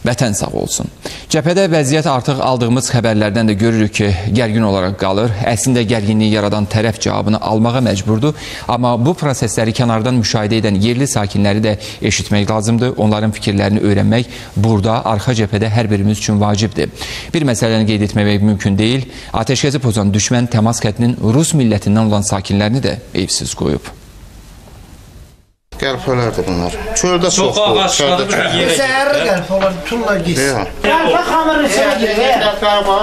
Vətən sağ olsun. Cəbhədə vəziyyət artıq aldığımız xəbərlərdən də görürük ki, gərgin olaraq qalır. Əslində gərginliyi yaradan tərəf cavabını almağa məcburdur. Amma bu prosesləri kənardan müşahidə edən yerli sakinləri də eşitmək lazımdır. Onların fikirlərini öyrənmək burada, arxa cəbhədə hər birimiz üçün vacibdir. Bir məsələni qeyd etməmək mümkün deyil. Ateşkəsi pozan düşmən təmas xəttinin Rus millətindən olan sakinlərini də evsiz qoyub. Qəlpələrdir bunlar. Çöldə çoxdur. Səhərli qəlpələr, tulla gitsin.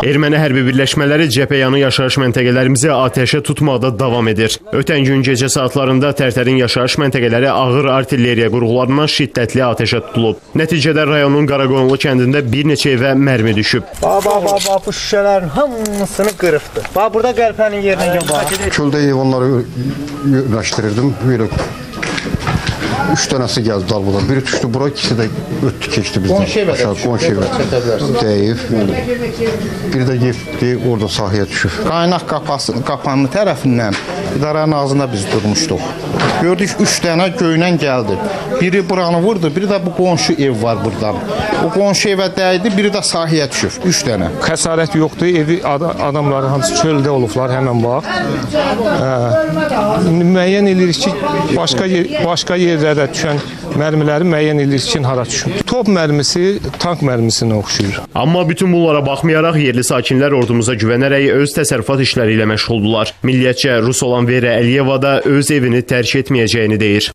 Erməni hərbi birləşmələri cəbhəyanı yaşayış məntəqələrimizi atəşə tutmaqda davam edir. Ötən gün gecə saatlarında Tərtərin yaşayış məntəqələri ağır artilleriya qurğularından şiddətli atəşə tutulub. Nəticədə rayonun Qaraqoyunlu kəndində bir neçə evə mərmi düşüb. Bu şüşələrin hamısını qırıbdır. Burada qəlpənin yerinə bax. Çöldə heyvanları yerləşdirirdim. Böyle 3 dənəsi gəldi dalbada. Biri düşdü bura, ikisi də ötdü keçdi bizdən. Qonşu evə deyib. Biri də getdi, orada sahəyə düşüb. Qaynaq qapanlı tərəfindən idarənin ağzında biz durmuşduq. Gördük 3 dənə göynən gəldi. Biri buranı vurdu, biri də bu qonşu ev var buradan. O qonşu evə dəydi, biri də sahəyə düşüb. 3 dənə. Xəsarət yoxdur, evi adamları hamısı çöldə olublar həmən bax. Müəyyən edirik ki, başqa yerlərdə düşən mərmiləri müəyyən edirik ki, hara düşür. Top mərmisi tank mərmisinə oxşuyur. Amma bütün bunlara baxmayaraq yerli sakinlər ordumuza güvənərək öz təsərrüfat işləri ilə məşğuldular. Milliyyətcə Rus olan Vera Əliyeva da öz evini tərk etməyəcəyini deyir.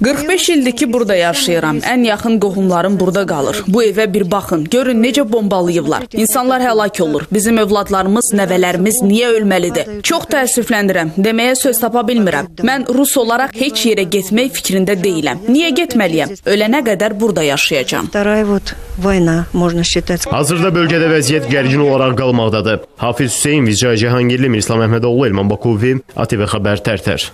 45 ildir ki, burada yaşayıram. Ən yaxın qohumlarım burada qalır. Bu evə bir baxın. Görün necə bombalayıblar. İnsanlar həlak olur. Bizim övladlarımız, nəvələrimiz niyə ölməlidir? Çox təəssüflənirəm. Deməyə söz tapa bilmirəm. Mən Rus olaraq heç yerə getmək fikrində deyiləm. Niyə getməliyəm? Ölənə qədər burada yaşayacağam. Hazırda bölgədə vəziyyət gərgin olaraq qalmaqdadır. Hafiz Hüseyin, Vicay Cəhangirli, Mirslam Əhmədoğlu, Elman Bakuvi, ATV Xəbər, Tərtər.